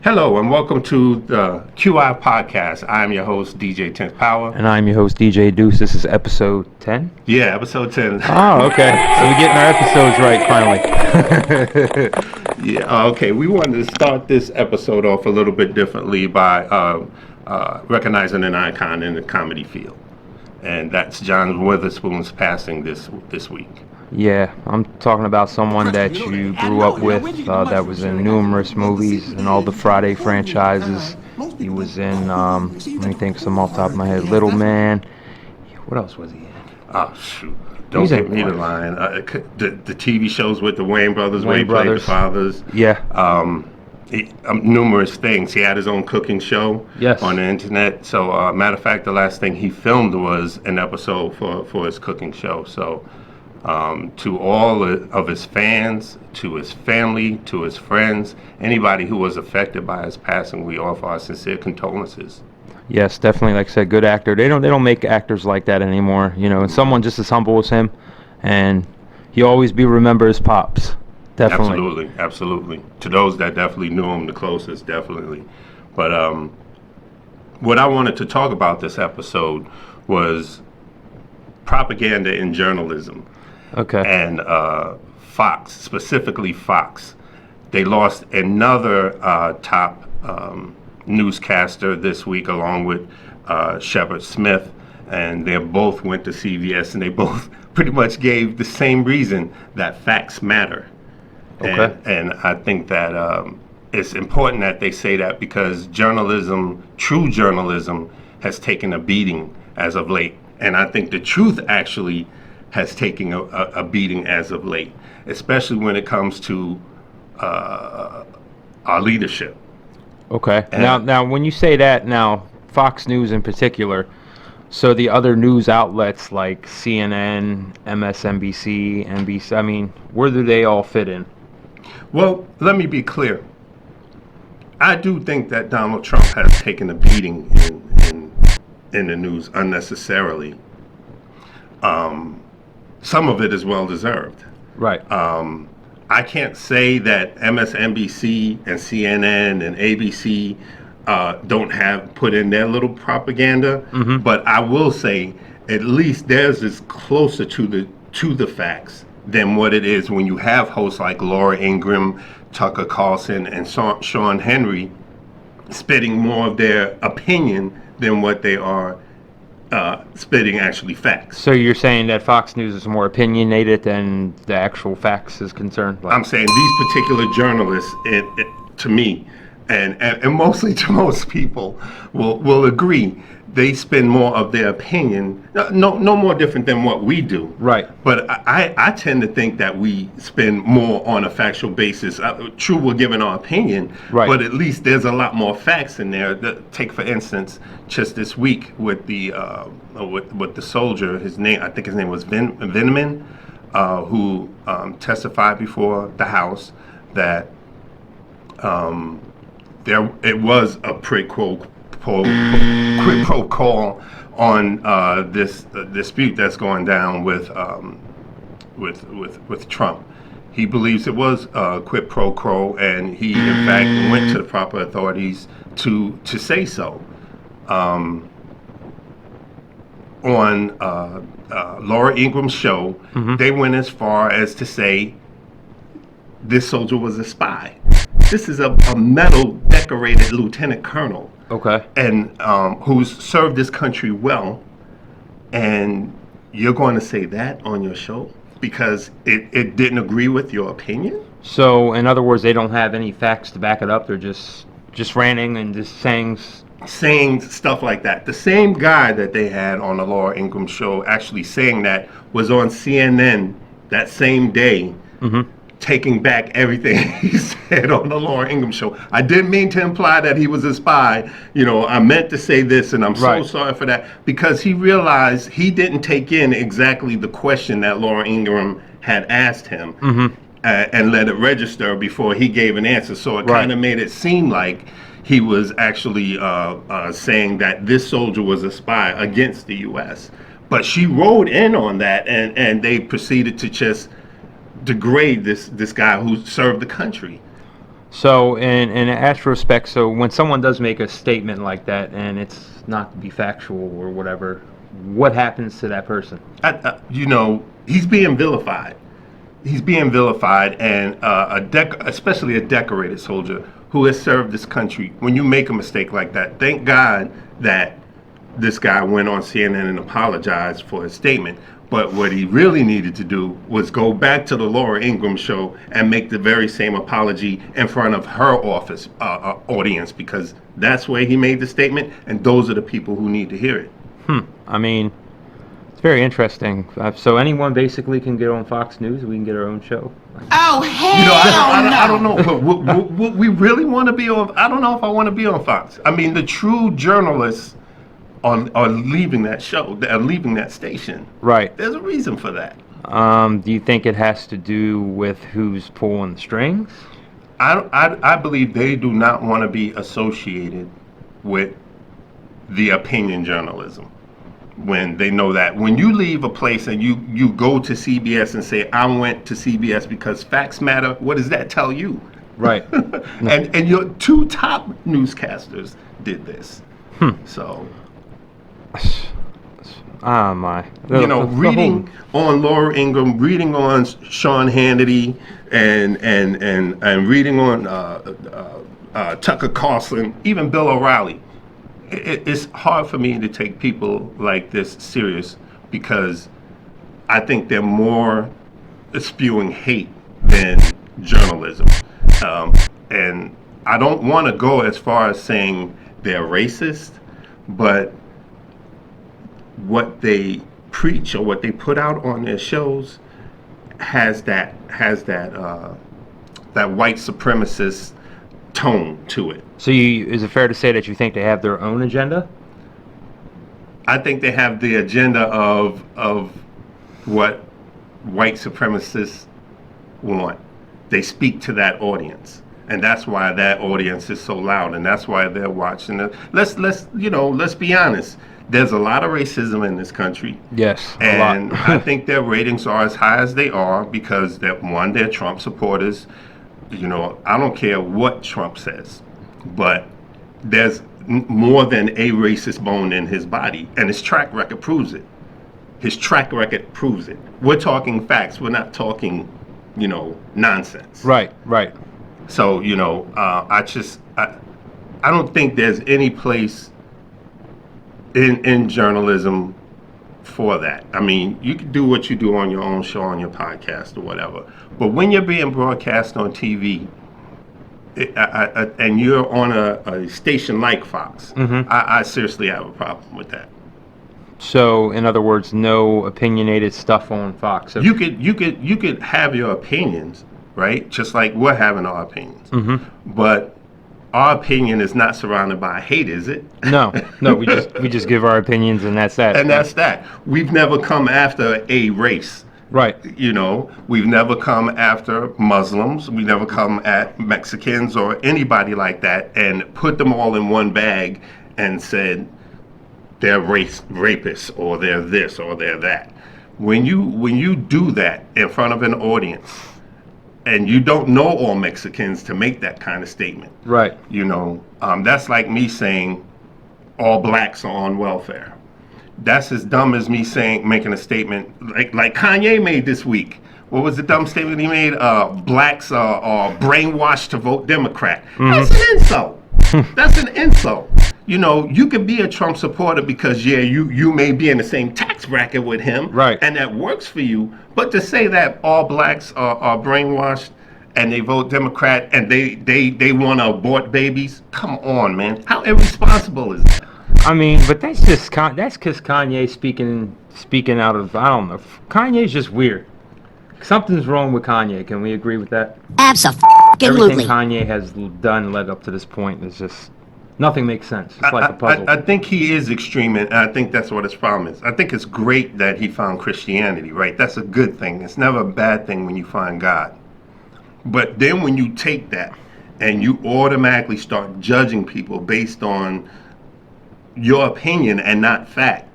Hello and welcome to the QI podcast. I'm your host, DJ 10th Power. And I'm your host, DJ Duce. This is episode 10? Yeah, episode 10. Oh, okay. So we're getting our episodes right, finally. Yeah, okay. We wanted to start this episode off a little bit differently by recognizing an icon in the comedy field. And that's John Witherspoon's passing this week. Yeah, I'm talking about someone that you grew up with, that was in numerous movies and all the Friday franchises. He was in, let me think some off the top of my head, Little Man. What else was he in? Oh, shoot. Don't give me the line. The TV shows with the Wayne brothers, where he played the fathers. Yeah. Numerous things. He had his own cooking show on the internet. So, matter of fact, the last thing he filmed was an episode for his cooking show. So, to all of his fans, to his family, to his friends, anybody who was affected by his passing, we offer our sincere condolences. Yes, definitely. Like I said, good actor. They don't make actors like that anymore, you know. And someone just as humble as him, and he'll always be remembered as Pops. Definitely. Absolutely. To those that definitely knew him the closest, definitely. But what I wanted to talk about this episode was propaganda in journalism. Okay. And Fox, specifically Fox, they lost another top newscaster this week, along with Shepard Smith, and they both went to CBS, and they both pretty much gave the same reason, that facts matter. Okay. And I think that it's important that they say that, because journalism, true journalism, has taken a beating as of late. And I think the truth actually has taken a beating as of late, especially when it comes to our leadership. Okay. Now, when you say that, now Fox News in particular, so the other news outlets like CNN, MSNBC, NBC, I mean, where do they all fit in? Well, let me be clear. I do think that Donald Trump has taken a beating in the news unnecessarily. Some of it is well deserved. Right. I can't say that MSNBC and CNN and ABC don't have put in their little propaganda, but I will say at least theirs is closer to the facts than what it is when you have hosts like Laura Ingraham, Tucker Carlson, and Sean Henry spitting more of their opinion than what they are spitting actually facts. So you're saying that Fox News is more opinionated than the actual facts is concerned? I'm saying these particular journalists, to me, and mostly to most people, will agree, they spend more of their opinion, no more different than what we do. Right. But I tend to think that we spend more on a factual basis. True, we're giving our opinion, right, but at least there's a lot more facts in there. Take, for instance, just this week with the soldier, I think his name was Veneman, who testified before the House that it was a quid pro quo on this dispute that's going down with Trump. He believes it was quid pro quo, and he in fact went to the proper authorities to say so. On Laura Ingram's show, they went as far as to say this soldier was a spy. This is a medal decorated lieutenant colonel. Okay. And who's served this country well, and you're going to say that on your show because it didn't agree with your opinion? So, in other words, they don't have any facts to back it up. They're just ranting and just saying stuff like that. The same guy that they had on the Laura Ingraham show actually saying that was on CNN that same day, taking back everything he said on the Laura Ingraham show. I didn't mean to imply that he was a spy. You know, I meant to say this, and I'm so sorry for that, because he realized he didn't take in exactly the question that Laura Ingraham had asked him and let it register before he gave an answer. So it kind of made it seem like he was actually saying that this soldier was a spy against the U.S. But she rode in on that, and they proceeded to just degrade this guy who served the country. So, in retrospect, so when someone does make a statement like that, and it's not to be factual or whatever, what happens to that person? He's being vilified. He's being vilified, and especially a decorated soldier who has served this country. When you make a mistake like that, thank God that this guy went on CNN and apologized for his statement. But what he really needed to do was go back to the Laura Ingraham show and make the very same apology in front of her audience, because that's where he made the statement, and those are the people who need to hear it. I mean, it's very interesting. So anyone basically can get on Fox News. We can get our own show. Oh, hell I don't know. But would we really want to be on? I don't know if I want to be on Fox. I mean, the true journalists are leaving that show. They're leaving that station. Right. There's a reason for that. Do you think it has to do with who's pulling the strings? I believe they do not want to be associated with the opinion journalism. When they know that when you leave a place and you go to CBS and say, I went to CBS because facts matter, what does that tell you? Right. and your two top newscasters did this. So my. Reading on Laura Ingraham, reading on Sean Hannity, and reading on Tucker Carlson, even Bill O'Reilly. It's hard for me to take people like this serious, because I think they're more spewing hate than journalism. And I don't want to go as far as saying they're racist, but what they preach or what they put out on their shows has that white supremacist tone to it. So is it fair to say that you think they have their own agenda? I think they have the agenda of what white supremacists want. They speak to that audience, and that's why that audience is so loud, and that's why they're watching it. Let's be honest. There's a lot of racism in this country. Yes, a and lot. I think their ratings are as high as they are because they're Trump supporters. I don't care what Trump says, but there's more than a racist bone in his body, and his track record proves it. His track record proves it. We're talking facts. We're not talking, nonsense. Right. So, I don't think there's any place in journalism for that. I mean, you can do what you do on your own show, on your podcast or whatever. But when you're being broadcast on TV, and you're on a station like Fox, I seriously have a problem with that. So, in other words, no opinionated stuff on Fox. You could have your opinions, right? Just like we're having our opinions. But our opinion is not surrounded by hate, is it? No, we just give our opinions, and that's that. And that's that. We've never come after a race. Right. We've never come after Muslims. We never come at Mexicans or anybody like that and put them all in one bag and said they're rapists or they're this or they're that. When you do that in front of an audience, and you don't know all Mexicans to make that kind of statement. Right. That's like me saying all blacks are on welfare. That's as dumb as me making a statement like Kanye made this week. What was the dumb statement he made? Blacks are brainwashed to vote Democrat. That's an insult. That's an insult. You could be a Trump supporter because you may be in the same tax bracket with him, right? And that works for you. But to say that all blacks are brainwashed and they vote Democrat and they want to abort babies, come on, man. How irresponsible is that? I mean, but that's because Kanye speaking out of, I don't know. Kanye's just weird. Something's wrong with Kanye. Can we agree with that? Absolutely. Everything Kanye has done led up to this point is just, nothing makes sense. It's like a puzzle. I think he is extreme, and I think that's what his problem is. I think it's great that he found Christianity, right? That's a good thing. It's never a bad thing when you find God. But then when you take that and you automatically start judging people based on your opinion and not fact,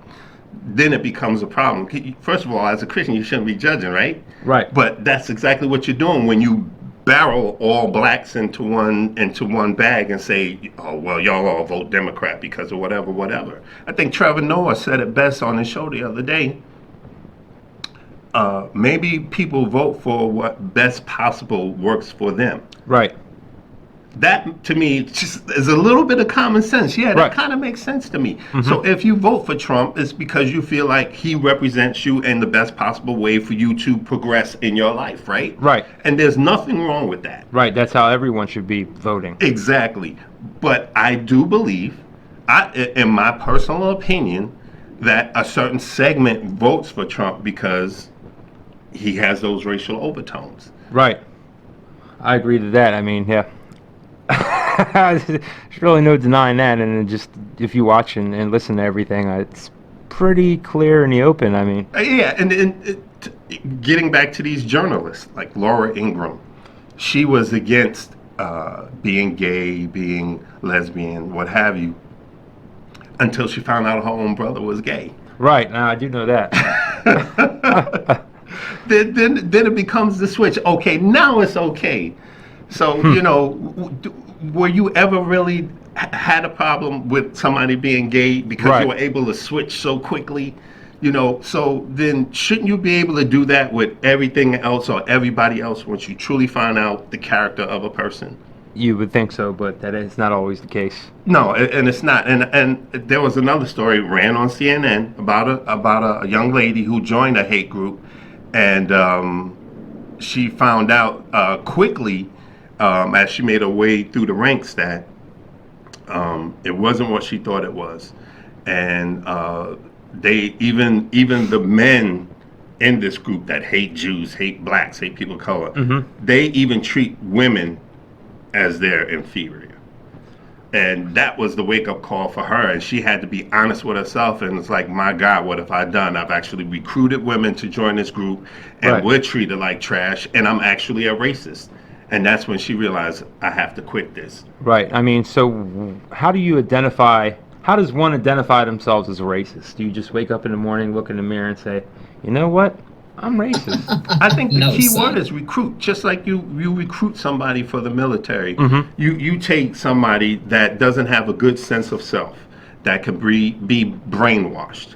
then it becomes a problem. First of all, as a Christian, you shouldn't be judging, right? Right. But that's exactly what you're doing when you barrel all blacks into one bag and say, oh well, y'all all vote Democrat because of whatever. I think Trevor Noah said it best on his show the other day. Maybe people vote for what best possible works for them. Right. That, to me, just is a little bit of common sense. Yeah, that Right. kind of makes sense to me. So if you vote for Trump, it's because you feel like he represents you in the best possible way for you to progress in your life, right? Right. And there's nothing wrong with that. Right. That's how everyone should be voting. Exactly. But I do believe, in my personal opinion, that a certain segment votes for Trump because he has those racial overtones. Right. I agree to that. I mean, yeah. There's really no denying that, and it just if you watch and listen to everything, it's pretty clear in the open. I mean, Yeah, and getting back to these journalists like Laura Ingraham, she was against being gay, being lesbian, what have you, until she found out her own brother was gay. right now I do know that. Then it becomes the switch. Okay, now it's okay. So, were you ever really had a problem with somebody being gay because Right. you were able to switch so quickly? So then shouldn't you be able to do that with everything else or everybody else once you truly find out the character of a person? You would think so, but that is not always the case. No, and it's not. And there was another story ran on CNN about a young lady who joined a hate group, and she found out quickly as she made her way through the ranks that it wasn't what she thought it was, and they even the men in this group that hate Jews, hate blacks, hate people of color, they even treat women as their inferior. And that was the wake-up call for her, and she had to be honest with herself, and it's like, my God, what have I done? I've actually recruited women to join this group, and Right. we're treated like trash, and I'm actually a racist. And that's when she realized, I have to quit this. Right. I mean, so how does one identify themselves as a racist? Do you just wake up in the morning, look in the mirror, and say, you know what? I'm racist. I think the No, key son. word is recruit. Just like you recruit somebody for the military, you take somebody that doesn't have a good sense of self, that can be brainwashed,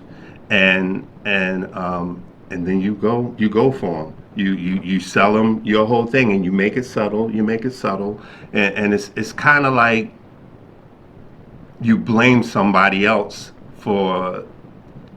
and then you go for them. You sell them your whole thing, and you make it subtle. And it's kind of like you blame somebody else for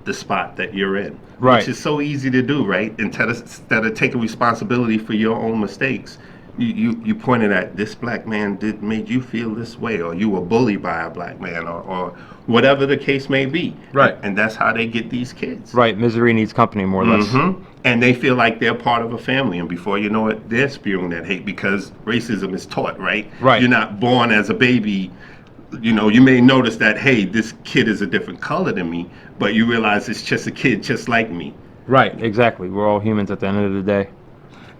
the spot that you're in. Right. Which is so easy to do, right? Instead of taking responsibility for your own mistakes, you pointed at, this black man made you feel this way, or you were bullied by a black man, or whatever the case may be. Right. And that's how they get these kids. Right. Misery needs company, more or less. And they feel like they're part of a family, and before you know it, they're spewing that hate because racism is taught, right? Right. You're not born as a baby. You may notice that, hey, this kid is a different color than me, but you realize it's just a kid just like me. Right. Exactly. We're all humans at the end of the day.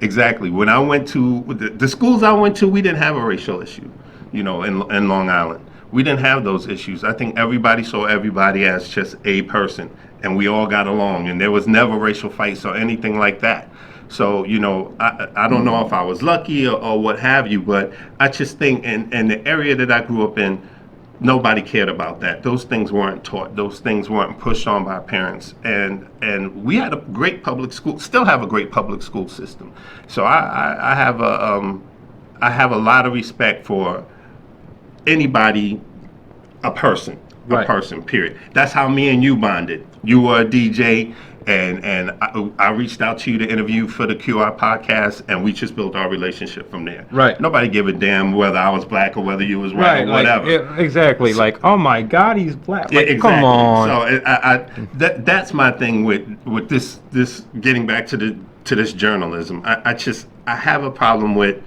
Exactly. When I went to the schools I went to, we didn't have a racial issue, in Long Island. We didn't have those issues. I think everybody saw everybody as just a person, and we all got along, and there was never racial fights or anything like that. So, I don't know if I was lucky or what have you, but I just think in the area that I grew up in, nobody cared about that. Those things weren't taught. Those things weren't pushed on by parents. And we had a great public school, still have a great public school system. So I have a lot of respect for anybody, a person, Right. period. That's how me and you bonded. You were a DJ, and I reached out to you to interview for the QR podcast, and we just built our relationship from there. Right. Nobody gave a damn whether I was black or whether you was white or whatever. Exactly. Like, oh my God, he's black. Like, Exactly. come on. So that's my thing with this getting back to this journalism. I have a problem with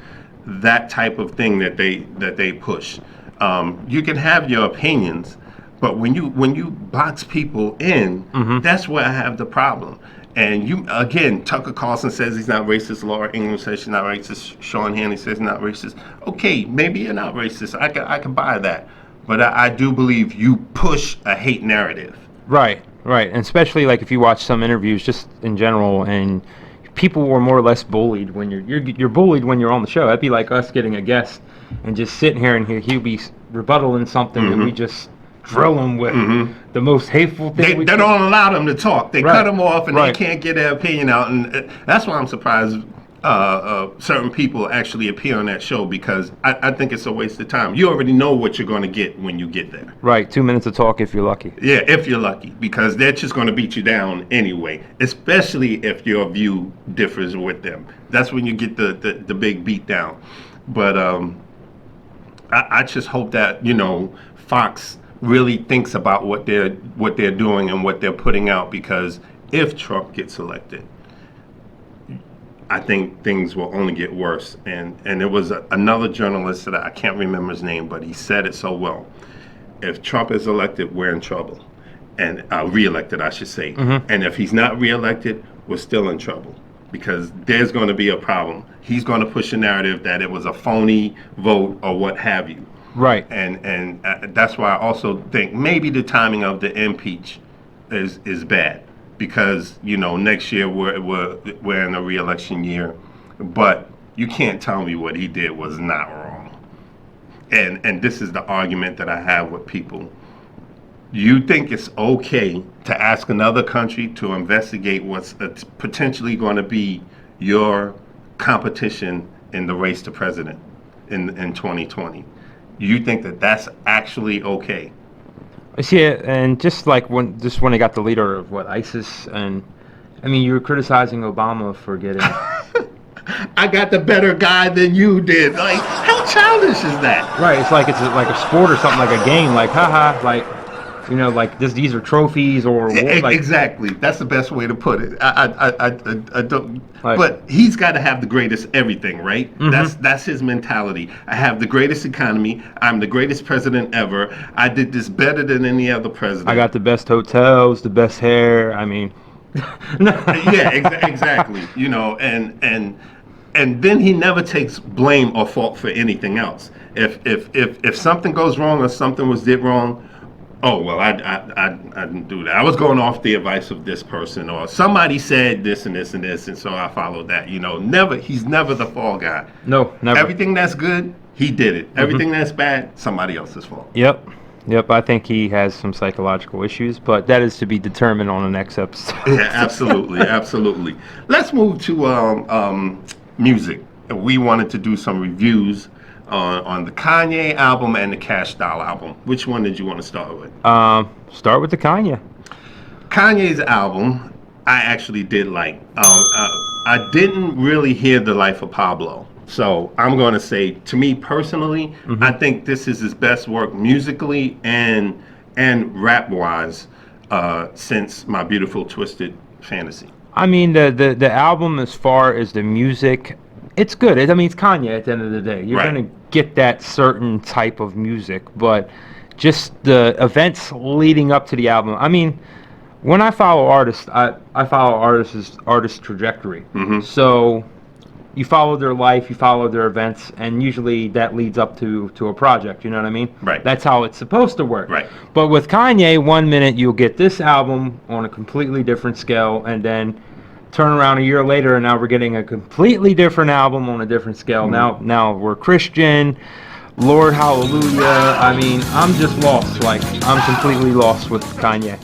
that type of thing that they push. You can have your opinions, but when you box people in, that's where I have the problem. And Tucker Carlson says he's not racist. Laura Ingraham says she's not racist. Sean Hannity says he's not racist. Okay, maybe you're not racist. I can buy that. But I do believe you push a hate narrative. Right. And especially like if you watch some interviews just in general and people were more or less bullied when you're bullied when you're on the show. That'd be like us getting a guest and just sitting here and he'll be rebuttaling something and we just drill him with the most hateful thing. They don't allow them to talk. They cut them off and Right. they can't get their opinion out. And that's why I'm surprised certain people actually appear on that show, because I think it's a waste of time. You already know what you're going to get when you get there. Right, 2 minutes of talk if you're lucky. Yeah, if you're lucky, because they're just going to beat you down anyway, especially if your view differs with them. That's when you get the big beat down. But I just hope that, Fox really thinks about what they're doing and what they're putting out, because if Trump gets elected, I think things will only get worse. And there was another journalist that I can't remember his name, but he said it so well. If Trump is elected, we're in trouble. And reelected, I should say. And if he's not reelected, we're still in trouble, because there's going to be a problem. He's going to push a narrative that it was a phony vote or what have you. Right. And that's why I also think maybe the timing of the impeach is bad. Because next year we're in a re-election year, but you can't tell me what he did was not wrong. And this is the argument that I have with people. You think it's okay to ask another country to investigate what's potentially going to be your competition in the race to president in 2020? You think that that's actually okay? Yeah, and just when they got the leader of ISIS, and I mean, you were criticizing Obama for getting. I got the better guy than you did. Like, how childish is that? Right, it's like a sport or something, like a game. Like, haha, like these are trophies or like, exactly. That's the best way to put it. I don't. Like, but he's got to have the greatest everything, right? That's his mentality. I have the greatest economy. I'm the greatest president ever. I did this better than any other president. I got the best hotels, the best hair. I mean, yeah, exactly. And then he never takes blame or fault for anything else. If something goes wrong or something was did wrong. Oh, well, I didn't do that. I was going off the advice of this person, or somebody said this and this and this, and so I followed that. He's never the fall guy. No, never. Everything that's good, he did it. Everything that's bad, somebody else's fault. Yep. I think he has some psychological issues, but that is to be determined on the next episode. Yeah, absolutely. Let's move to music. We wanted to do some reviews on the Kanye album and the Kash Doll album. Which one did you want to start with? Start with the Kanye. Kanye's album, I actually did like. I didn't really hear The Life of Pablo. So I'm going to say, to me personally, I think this is his best work musically and rap-wise since My Beautiful Twisted Fantasy. I mean, the album, as far as the music, it's good. It's Kanye at the end of the day. You're going to get that certain type of music, but just the events leading up to the album. I mean, when I follow artists, I follow artists' trajectory. So you follow their life, you follow their events, and usually that leads up to a project, you know what I mean? Right. That's how it's supposed to work. Right. But with Kanye, 1 minute you'll get this album on a completely different scale, and then turn around a year later and now we're getting a completely different album on a different scale. Now we're Christian, Lord Hallelujah. I mean, I'm just lost. Like, I'm completely lost with Kanye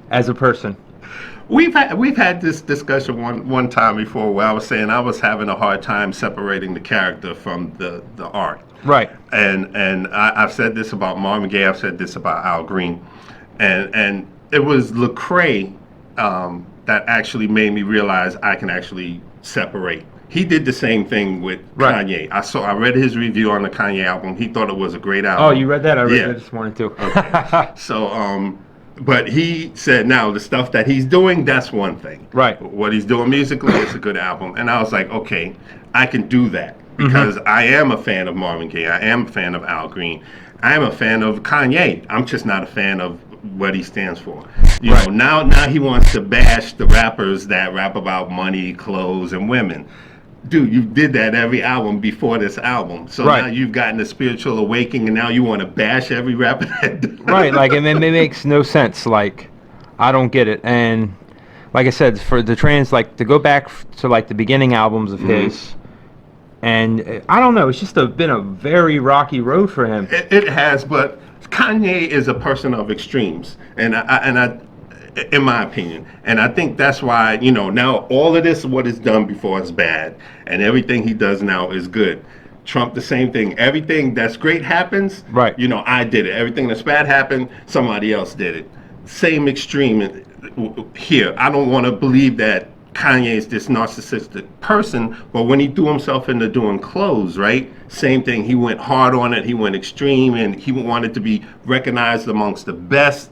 as a person. We've had this discussion one time before where I was saying I was having a hard time separating the character from the art. Right. And I've said this about Marvin Gaye. I've said this about Al Green, and it was Lecrae that actually made me realize I can actually separate. He did the same thing with Kanye. I read his review on the Kanye album. He thought it was a great album. Oh, you read that? I read it this morning too. Okay. So, but he said now the stuff that he's doing, that's one thing. Right. What he's doing musically is a good album. And I was like, okay, I can do that because I am a fan of Marvin Gaye. I am a fan of Al Green. I am a fan of Kanye. I'm just not a fan of what he stands for. You know, now he wants to bash the rappers that rap about money, clothes, and women. Dude, you did that every album before this album. So now you've gotten a spiritual awakening, and now you want to bash every rapper that does. Right, like, it makes no sense. Like, I don't get it. And like I said, for the like to go back to like the beginning albums of his, and I don't know, it's just been a very rocky road for him. It has, but Kanye is a person of extremes, and I, in my opinion, and I think that's why now all of this, what is done before, is bad, and everything he does now is good. Trump, the same thing. Everything that's great happens. Right. I did it. Everything that's bad happened, somebody else did it. Same extreme here. I don't want to believe that Kanye is this narcissistic person, but when he threw himself into doing clothes, right? Same thing. He went hard on it. He went extreme, and he wanted to be recognized amongst the best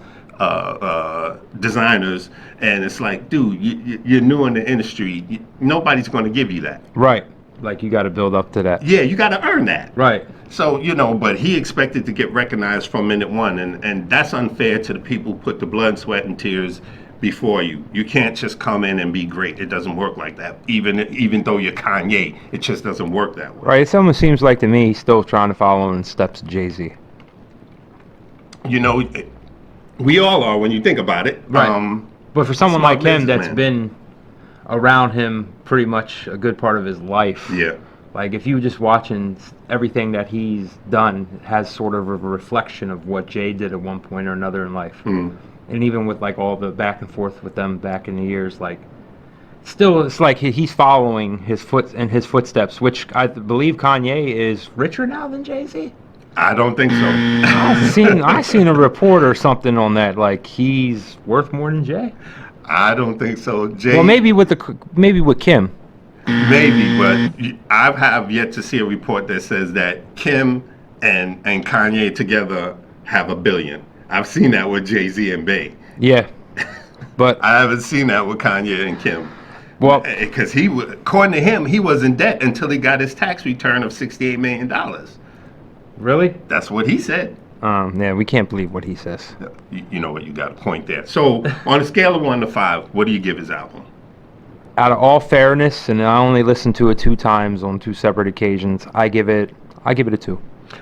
designers. And it's like, dude, you're new in the industry. Nobody's going to give you that. Right. Like, you got to build up to that. Yeah, you got to earn that. Right. So, but he expected to get recognized from minute one, and that's unfair to the people who put the blood, sweat, and tears before you. You can't just come in and be great. It doesn't work like that. Even though you're Kanye, it just doesn't work that way. Right. It almost seems like to me he's still trying to follow in the steps of Jay-Z. We all are when you think about it. Right. But for someone like him that's businessman. been around him pretty much a good part of his life. Yeah. Like, if you just watching everything that he's done, it has sort of a reflection of what Jay did at one point or another in life. And even with like all the back and forth with them back in the years, like, still it's like he's following his footsteps, which I believe Kanye is richer now than Jay-Z. I don't think so. I seen a report or something on that, like he's worth more than Jay. I don't think so. Jay. Well, maybe with Kim. Maybe, but I have yet to see a report that says that Kim and Kanye together have $1 billion. I've seen that with Jay-Z and Bey. Yeah, but I haven't seen that with Kanye and Kim. Well, because according to him, he was in debt until he got his tax return of $68 million. Really? That's what he said. Yeah, we can't believe what he says. You know what? You got a point there. So, on a scale of 1 to 5, what do you give his album? Out of all fairness, and I only listened to it 2 times on 2 separate occasions, I give it a 2.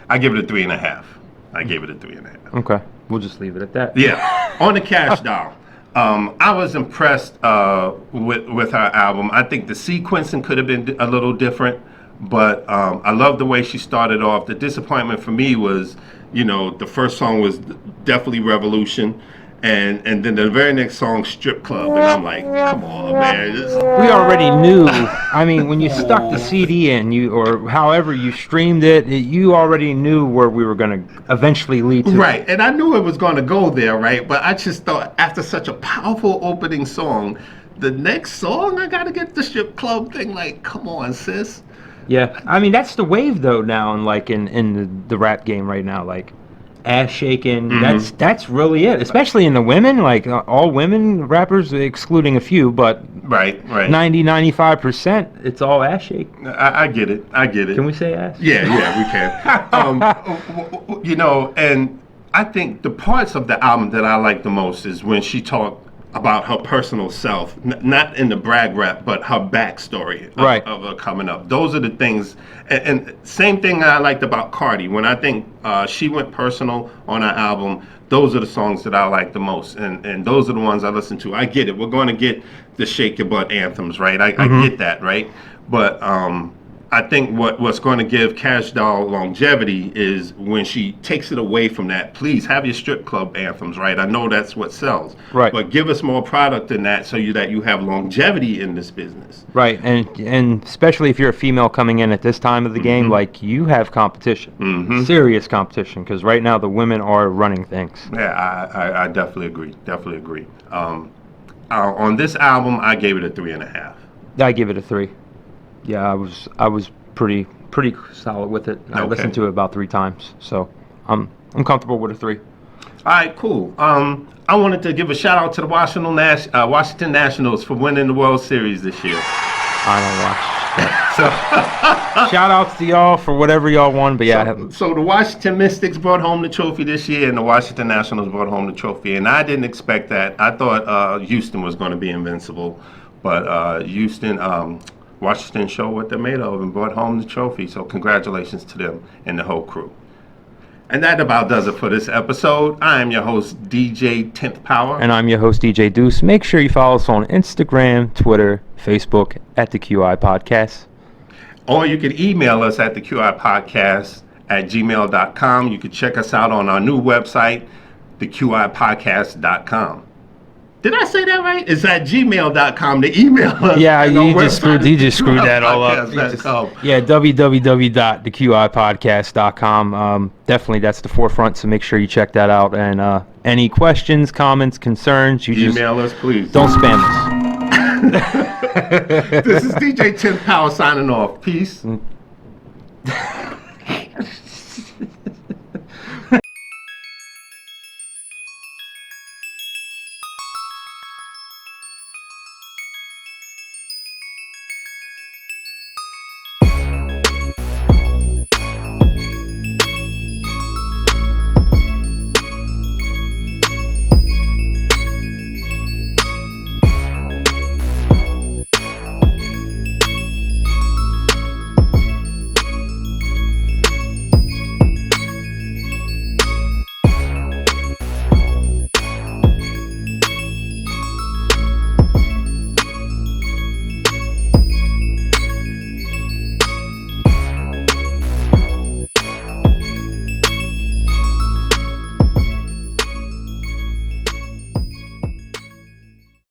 I give it a 3.5. I gave it a 3.5. Okay, we'll just leave it at that. Yeah. On the Kash Doll, I was impressed with her album. I think the sequencing could have been a little different, but I love the way she started off. The disappointment for me was, the first song was definitely Revolution, and then the very next song, Strip Club, and I'm like, come on, man. We already knew. I mean, when you stuck the CD in, or however you streamed it, you already knew where we were going to eventually lead to. Right, and I knew it was going to go there, right? But I just thought, after such a powerful opening song, the next song, I got to get the Strip Club thing. Like, come on, sis. Yeah, I mean, that's the wave though now, in the rap game right now, like ass shaking. That's really it, especially in the women, like all women rappers, excluding a few, but right 95%, it's all ass shake. I get it. Can we say ass? Yeah, we can. And I think the parts of the album that I like the most is when she talked about her personal self, not in the brag rap, but her backstory of her coming up. Those are the things, and same thing I liked about Cardi. When I think she went personal on her album, those are the songs that I like the most, and those are the ones I listen to. I get it. We're going to get the shake your butt anthems, right? I get that, right? But I think what's going to give Kash Doll longevity is when she takes it away from that. Please have your strip club anthems, right? I know that's what sells, right? But give us more product than that, so that you have longevity in this business, right? And especially if you're a female coming in at this time of the game, like you have competition, serious competition, because right now the women are running things. Yeah, I definitely agree. On this album, I gave it a 3.5. I give it a 3. Yeah, I was pretty solid with it. I listened to it about 3 times, so I'm comfortable with a 3. All right, cool. I wanted to give a shout out to the Washington Nationals for winning the World Series this year. I don't watch that. So shout outs to y'all for whatever y'all won, but yeah. So the Washington Mystics brought home the trophy this year, and the Washington Nationals brought home the trophy, and I didn't expect that. I thought Houston was going to be invincible, but Washington showed what they're made of and brought home the trophy. So congratulations to them and the whole crew. And that about does it for this episode. I am your host, DJ 10th Power. And I'm your host, DJ Duce. Make sure you follow us on Instagram, Twitter, Facebook, at the QI Podcast. Or you can email us at theqipodcast@gmail.com. You can check us out on our new website, theqipodcast.com. Did I say that right? It's at gmail.com to email us. Yeah, you just screwed that all up. Yeah, www.theqipodcast.com. Definitely, that's the forefront, so make sure you check that out. And any questions, comments, concerns, you email us, please. Don't spam us. This is DJ 10th Power signing off. Peace.